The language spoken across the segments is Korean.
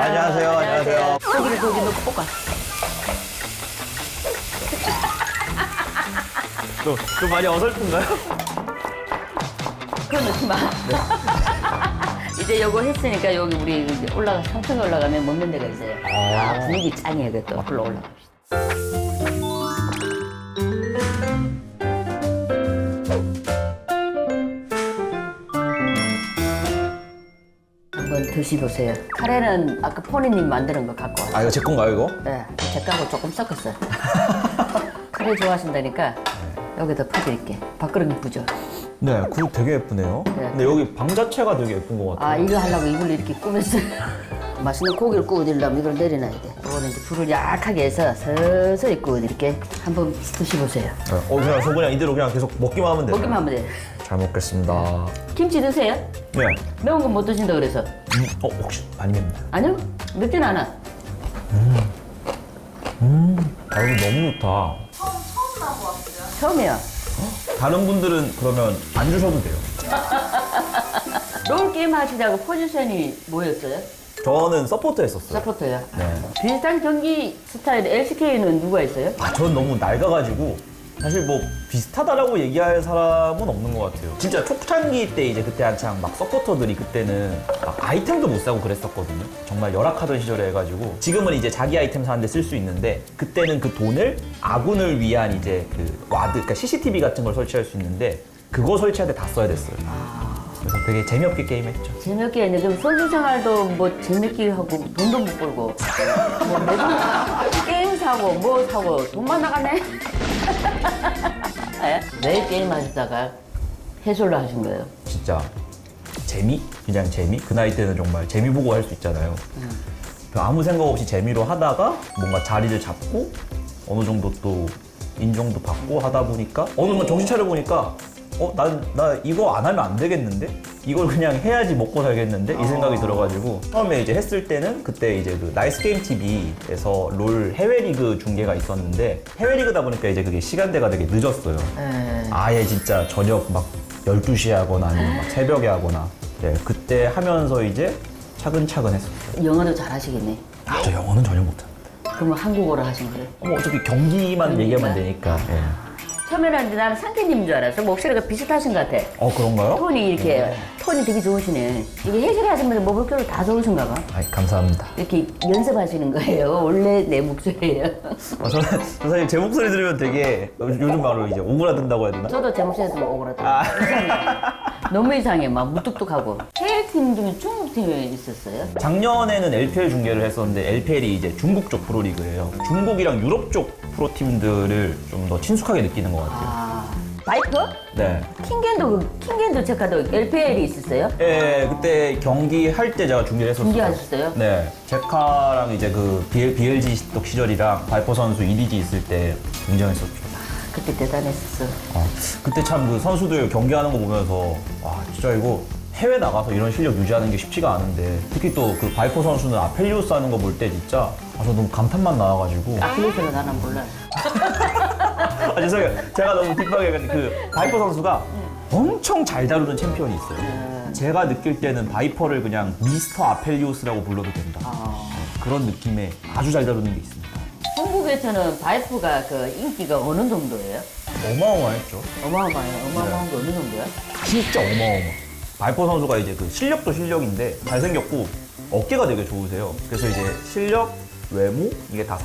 안녕하세요. 안녕하세요. 고기를 거기 넣고 볶아. 좀 많이 어설픈가요? 그거 넣지 마. 이제 요거 했으니까 여기 우리 이제 상층에 올라가면 먹는 데가 있어요. 아, 분위기 짱이에요. 그것도 불러 올라갑시다. 한번 드셔보세요. 카레는 아까 포니님 만드는 거 갖고 왔어요. 아, 이거 제 건가요, 이거? 네, 제 거하고 조금 섞었어요. 카레 좋아하신다니까 여기다 퍼드릴게. 밥그릇 이쁘죠? 네, 그거 되게 예쁘네요. 네. 근데 여기 방 자체가 되게 예쁜 것 같아요. 아, 이거 하려고 이걸 이렇게 꾸몄어요. 맛있는 고기를 구워드리려면 이걸 내려놔야 돼. 이거는 이제 불을 약하게 해서 서서히 구워드릴게. 한번 드셔보세요. 네. 그냥 저 그냥 이대로 그냥 계속 먹기만 하면 돼요. 먹기만 하면 돼. 잘 먹겠습니다. 김치 드세요? 네. 매운 건 못 드신다 그래서. 혹시 많이 맵나요? 아니요, 맵진 않아. 아, 이거 너무 좋다. 처음이야. 다른 분들은 그러면 안 주셔도 돼요. 롤 게임 하시자고 포지션이 뭐였어요? 저는 서포터 했었어요. 서포터요. 네. 비슷한 경기 스타일 LCK는 누가 있어요? 아, 전 너무 낡아가지고 사실 뭐 비슷하다라고 얘기할 사람은 없는 것 같아요. 진짜 초창기 때 이제 그때 한창 막 서포터들이 그때는 막 아이템도 못 사고 그랬었거든요. 정말 열악하던 시절에 해가지고 지금은 이제 자기 아이템 사는데 쓸 수 있는데 그때는 그 돈을 아군을 위한 이제 그 와드, 그러니까 CCTV 같은 걸 설치할 수 있는데 그거 설치할 때 다 써야 됐어요. 그래서 되게 재미없게 게임했죠. 재밌게 했는데 그럼 선수 생활도 뭐 재밌게 하고 돈도 못 벌고 뭐 매번 게임 사고 뭐 사고 돈만 나가네. 왜 게임 하시다가 해솔로 하신 거예요? 진짜 재미? 그냥 재미? 그 나이 때는 정말 재미 보고 할 수 있잖아요. 아무 생각 없이 재미로 하다가 뭔가 자리를 잡고 어느 정도 또 인정도 받고 하다 보니까 어느 순간 정신 차려보니까 나 이거 안 하면 안 되겠는데? 이걸 그냥 해야지 먹고 살겠는데? 이 생각이 들어가지고 처음에 이제 했을 때는 그때 이제 그 나이스 게임 TV에서 롤 해외 리그 중계가 있었는데 해외 리그다 보니까 이제 그게 시간대가 되게 늦었어요. 아예 진짜 저녁 막 12시에 하거나 아니면 막 새벽에 하거나 네, 그때 하면서 이제 차근차근 했었어요. 영어도 잘하시겠네. 아, 저 영어는 전혀 못합니다. 그러면 한국어로 하신 거예요? 어차피 경기만 경기가? 얘기하면 되니까. 예. 처음에는 이제 나는 상태님인 줄 알았어. 목소리가 비슷하신 것 같아. 그런가요? 톤이 이렇게 톤이 되게 좋으시네. 이게 해설하시면서 뭐 목소리 다 좋으신가 봐. 아이, 감사합니다. 이렇게 연습하시는 거예요. 원래 내 목소리예요. 저는 사실 제 목소리 들으면 되게 요즘 말로 이제 오그라든다고 해야 되나? 저도 제 목소리 들으면 오그라들어요. 이상해. 너무 이상해. 막 무뚝뚝하고. 해외팀 중에 중국팀에 있었어요? 작년에는 LPL 중계를 했었는데 LPL이 이제 중국 쪽 프로리그예요. 중국이랑 유럽 쪽 프로팀들을 좀 더 친숙하게 느끼는 것 같아요. 바이퍼? 네. 킹겐도 체카도 LPL이 있었어요? 예, 그때 경기 할 때 제가 중계를 했었어요. 중계하셨어요? 네. 제카랑 이제 그 BLG 쪽 시절이랑 바이퍼 선수 EDG 있을 때 굉장했었죠. 그때 대단했었어. 그때 참 그 선수들 경기하는 거 보면서 와 진짜 이거 해외 나가서 이런 실력 유지하는 게 쉽지가 않은데 특히 또 그 바이퍼 선수는 아펠리오스 하는 거 볼 때 진짜 저 너무 감탄만 나와가지고 아플리스는 나는 몰라. 죄송해요. 제가 너무 뒷방에 그 바이퍼 선수가 엄청 잘 다루는 챔피언이 있어요. 제가 느낄 때는 바이퍼를 그냥 미스터 아펠리오스라고 불러도 된다. 그런 느낌의 아주 잘 다루는 게 있습니다. 한국에서는 바이퍼가 그 인기가 어느 정도예요? 어마어마했죠. 어마어마해요. 어마어마한 게 어느 정도야? 진짜 어마어마. 바이퍼 선수가 이제 그 실력도 실력인데 잘생겼고 어깨가 되게 좋으세요. 그래서 이제 실력, 외모 이게 다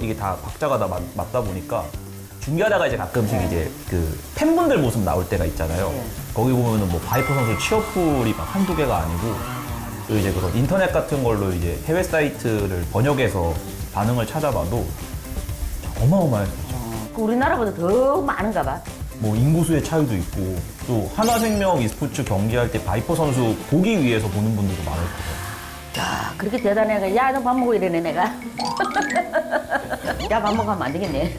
이게 다 박자가 다 맞다 보니까 중계하다가 이제 가끔씩 이제 그 팬분들 모습 나올 때가 있잖아요. 네. 거기 보면은 뭐 바이퍼 선수 취업풀이 막 한두 개가 아니고 또 이제 그런 인터넷 같은 걸로 이제 해외 사이트를 번역해서 반응을 찾아봐도 어마어마했어요. 그 우리나라보다 더 많은가 봐. 뭐 인구수의 차이도 있고 또 하나생명 e스포츠 경기할 때 바이퍼 선수 보기 위해서 보는 분들도 많을 거예요. 야, 그렇게 대단해. 야, 너 밥 먹고 이러네, 내가. 야, 밥 먹으면 안 되겠네.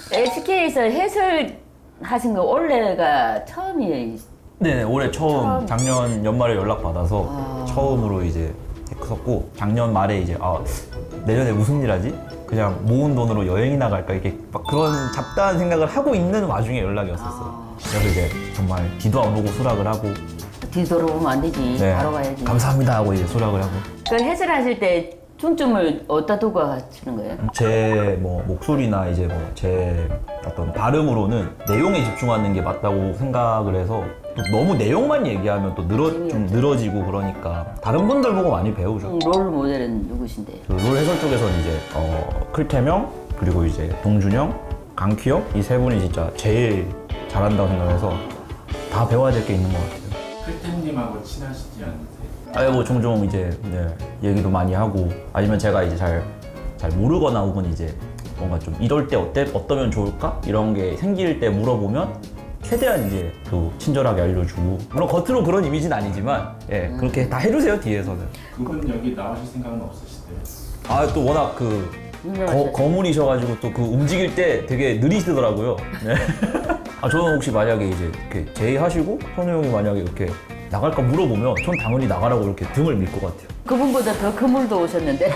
SK에서 해설하신 거 올해가 처음이에요. 네, 올해 처음 작년 연말에 연락 받아서 처음으로 이제 했었고 작년 말에 이제 내년에 무슨 일 하지? 그냥 모은 돈으로 여행이나 갈까 이렇게 막 그런 잡다한 생각을 하고 있는 와중에 연락이 왔었어요. 그래서 이제 정말 뒤도 안 보고 수락을 하고 뒤돌아보면 안 되지. 네. 바로 가야지. 감사합니다 하고 이제 소락을 하고. 그 해설하실 때 중점을 어디다 두고 하시는 거예요? 제 뭐 목소리나 이제 뭐 제 어떤 발음으로는 내용에 집중하는 게 맞다고 생각을 해서 또 너무 내용만 얘기하면 또 좀 늘어지고 그러니까 다른 분들 보고 많이 배우죠. 롤 모델은 누구신데? 그 롤 해설 쪽에서는 이제 클태명 그리고 이제 동준형, 강퀴형 이 세 분이 진짜 제일 잘한다고 생각해서 다 배워야 될 게 있는 것 같아요. 클템님하고 친하시지 않으세요? 뭐 종종 이제 얘기도 많이 하고 아니면 제가 이제 잘 모르거나 혹은 이제 뭔가 좀 이럴 때 어떠면 좋을까 이런 게 생길 때 물어보면 최대한 이제 또 친절하게 알려주고 물론 겉으로 그런 이미지는 아니지만 그렇게 다 해주세요 뒤에서는. 그분 여기 나오실 생각은 없으시대요? 아 또 워낙 그 거물이셔가지고 또 그 움직일 때 되게 느리시더라고요. 네. 아 저는 혹시 만약에 이제 이렇게 제의하시고 선우 형이 만약에 이렇게 나갈까 물어보면 전 당연히 나가라고 이렇게 등을 밀 것 같아요. 그분보다 더 그물도 오셨는데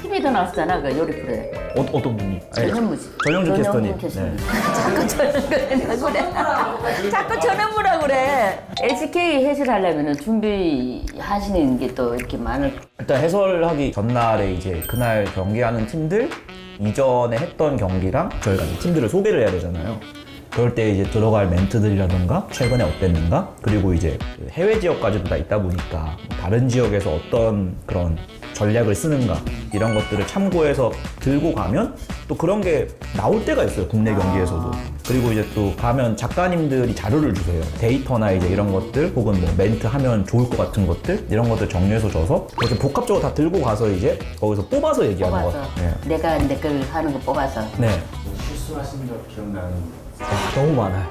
TV도 나왔잖아 그 요리 프로에. 어떤 분이? 전현무지. 전영준 캐스터님. 캐스터님. 자꾸 전현무라고 그래. 자꾸 전현무라고 그래. LCK 해설하려면 준비하시는 게 또 이렇게 많을. 일단 해설하기 전날에 이제 그날 경기하는 팀들 이전에 했던 경기랑 저희가 이제 팀들을 소개를 해야 되잖아요. 그럴 때 이제 들어갈 멘트들이라던가 최근에 어땠는가 그리고 이제 해외 지역까지도 다 있다 보니까 다른 지역에서 어떤 그런 전략을 쓰는가 이런 것들을 참고해서 들고 가면 또 그런 게 나올 때가 있어요 국내 경기에서도. 그리고 이제 또 가면 작가님들이 자료를 주세요. 데이터나 이제 이런 것들 혹은 뭐 멘트 하면 좋을 것 같은 것들 이런 것들 정리해서 줘서 그렇게 복합적으로 다 들고 가서 이제 거기서 뽑아서 얘기하는 뽑아서. 거예요. 내가 내 걸 하는 거 뽑아서. 네. 뭐 실수하신 적 기억나는 너무 많아요.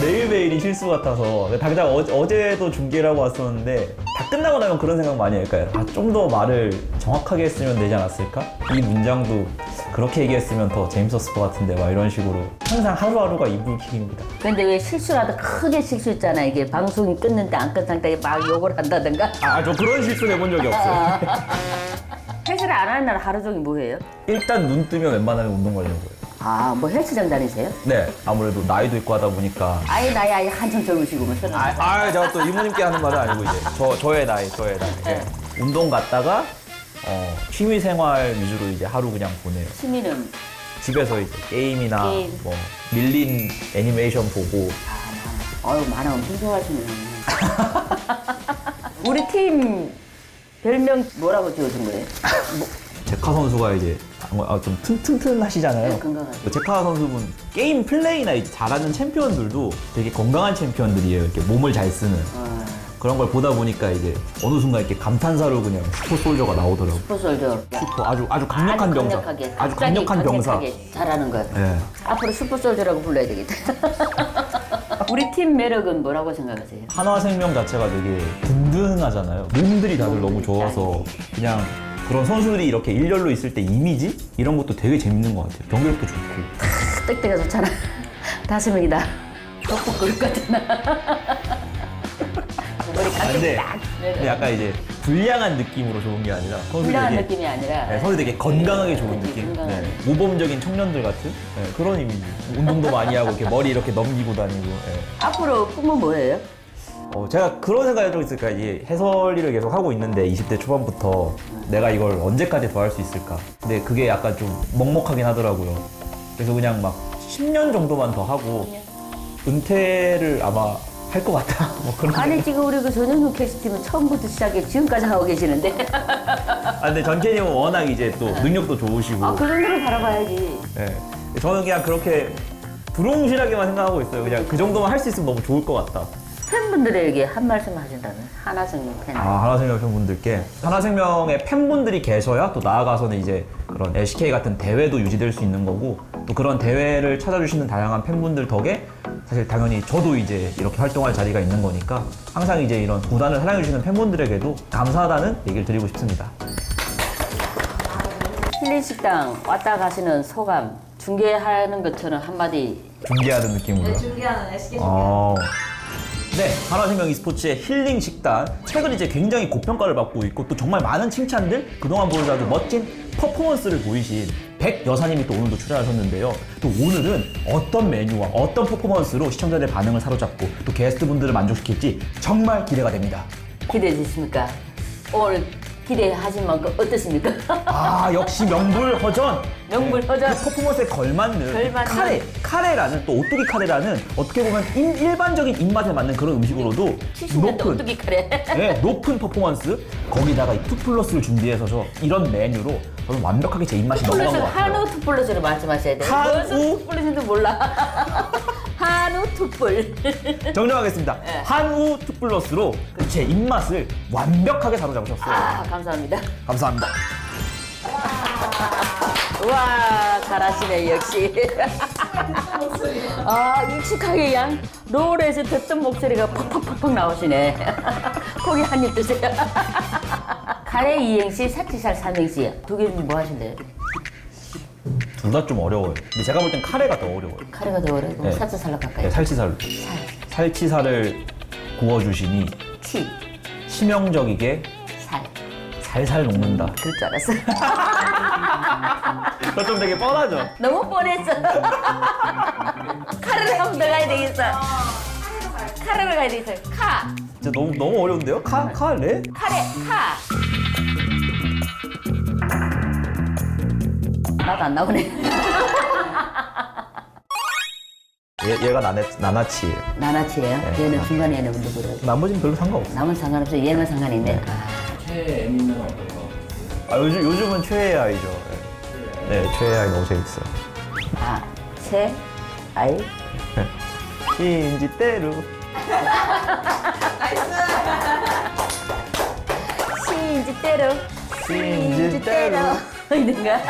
매일매일이 실수 같아서 당장 어제도 중계를 하고 왔었는데 다 끝나고 나면 그런 생각 많이 할까요? 좀 더 말을 정확하게 했으면 되지 않았을까? 이 문장도 그렇게 얘기했으면 더 재밌었을 것 같은데 막 이런 식으로 항상 하루하루가 이불킥입니다. 근데 왜 실수라도 크게 실수했잖아. 이게 방송이 끊는데 안 끝 상태에 막 욕을 한다든가. 저 그런 실수 해본 적이 없어요. 헬스를 안 하는 날 하루 종일 뭐 해요? 일단 눈 뜨면 웬만하면 운동 가려고요. 뭐 헬스장 다니세요? 네, 아무래도 나이도 있고 하다 보니까 아예 한참 젊으시고 뭐 제가 또 이모님께 하는 말은 아니고 이제 저의 나이. 네. 운동 갔다가 취미 생활 위주로 이제 하루 그냥 보내요. 취미는 집에서 이제 게임이나 게임. 뭐 밀린 애니메이션 보고. 만화 엄청 좋아하시네. 우리 팀 별명 뭐라고 지어준 거예요? 제카 선수가 이제 좀 튼튼하시잖아요. 네, 건강하죠. 제카 선수분 게임 플레이나 이제 잘하는 챔피언들도 되게 건강한 챔피언들이에요. 이렇게 몸을 잘 쓰는 그런 걸 보다 보니까 이제 어느 순간 이렇게 감탄사로 그냥 슈퍼솔저가 나오더라고요. 슈퍼솔저. 아주 강력한 병사. 아주 강력한 병사. 잘하는 거야. 네. 앞으로 슈퍼솔저라고 불러야 되겠다. 우리 팀 매력은 뭐라고 생각하세요? 한화생명 자체가 되게 든든하잖아요. 몸들이 다들 너무 좋아서 그냥 그런 선수들이 이렇게 일렬로 있을 때 이미지 이런 것도 되게 재밌는 것 같아요. 경기력도 좋고. 땡땡가 좋잖아. 5명이다. 떡국 끓을 것 같잖아. 우리 근데 깍두기 딱. 약간 이제 불량한 느낌으로 좋은 게 아니라 불량한 되게, 느낌이 아니라 선수 되게 건강하게 좋은 그치, 느낌. 건강하게. 네. 모범적인 청년들 같은 그런 이미지. 운동도 많이 하고 이렇게 머리 이렇게 넘기고 다니고. 앞으로 꿈은 뭐예요? 제가 그런 생각이 좀 있을까. 이 해설 일을 계속 하고 있는데 20대 초반부터 내가 이걸 언제까지 더 할 수 있을까. 근데 그게 약간 좀 먹먹하긴 하더라고요. 그래서 그냥 막 10년 정도만 더 하고 은퇴를 아마 할 것 같다. 뭐 그런. 아니 지금 우리 그 전현무 캐스팅은 처음부터 시작해 지금까지 하고 계시는데. 근데 전캐님은 워낙 이제 또 능력도 좋으시고. 그 정도로 바라봐야지. 네. 저는 그냥 그렇게 두루뭉실하게만 생각하고 있어요. 그냥 그 정도만 할 수 있으면 너무 좋을 것 같다. 팬분들에게 한 말씀 하신다면 한화생명 팬. 한화생명 팬분들께 한화생명의 팬분들이 계셔야 또 나아가서는 이제 그런 LCK 같은 대회도 유지될 수 있는 거고 또 그런 대회를 찾아주시는 다양한 팬분들 덕에 사실 당연히 저도 이제 이렇게 활동할 자리가 있는 거니까 항상 이제 이런 구단을 사랑해주시는 팬분들에게도 감사하다는 얘기를 드리고 싶습니다. 힐링식당 왔다 가시는 소감 중계하는 것처럼 한마디. 중계하는 느낌으로요. 네, 준비하는 SK 어, 네, 한화생명 e스포츠의 힐링 식단. 최근 이제 굉장히 고평가를 받고 있고 또 정말 많은 칭찬들, 그동안 보여준 아주 멋진 퍼포먼스를 보이신 백 여사님이 또 오늘도 출연하셨는데요. 또 오늘은 어떤 메뉴와 어떤 퍼포먼스로 시청자들의 반응을 사로잡고 또 게스트분들을 만족시킬지 정말 기대가 됩니다. 기대되십니까? 오늘 기대하신 만큼 어떻습니까? 아, 역시 명불허전. 명불허전. 그 퍼포먼스에 걸맞는 걸맞는. 카레라는 또 오뚜기 카레라는 어떻게 보면 일반적인 입맛에 맞는 그런 음식으로도 70년대 오뚜기 카레. 네, 높은 퍼포먼스. 거기다가 이 투플러스를 준비해서 이런 메뉴로 저는 완벽하게 제 입맛이 넘어간 것 같아요. 한우 투플러스를 말씀하셔야 돼요. 한우? 무슨 투플러스인지 몰라. 한우 투플. 정정하겠습니다. 네. 한우 투플러스로 제 입맛을 완벽하게 사로잡으셨어요. 아, 감사합니다. 감사합니다. 우와, 잘하시네, 역시. 아, 익숙하게 양 롤에서 듣던 목소리가 팍팍팍팍 나오시네. 고기 한 입 드세요. 카레 이행시, 사치살 삼행시. 두 개 중 뭐 하실래요? 둘 다 좀 어려워요. 근데 제가 볼 땐 카레가 더 어려워요. 카레가 더 어려워? 그럼 네. 사치살로 갈까요? 네, 살치살. 살치살을 구워주시니 치, 치명적이게 살. 살살 녹는다. 그럴 줄 알았어. 그거 좀 되게 뻔하죠? 너무 뻔했어. 카레를 한 번 더 가야 되겠어. 카레를 가야 되겠어. 카, 진짜 너무 어려운데요? 카레? 카레, 카. 나도 안 나오네. 얘가 나나치예요. 나나치예요? 네, 얘는 나나. 중간에 있는 분도 그래요. 나머지는 별로 상관없어요. 남은 상관없어요. 얘는 상관이 있네. 최애미는 어떤 거? 아, 요즘은 최애 아이죠. 네, 최애 아이 너무 재밌어요. 아, 새, 아이. 신지대로. 신지대로. 신지대로. 있는가?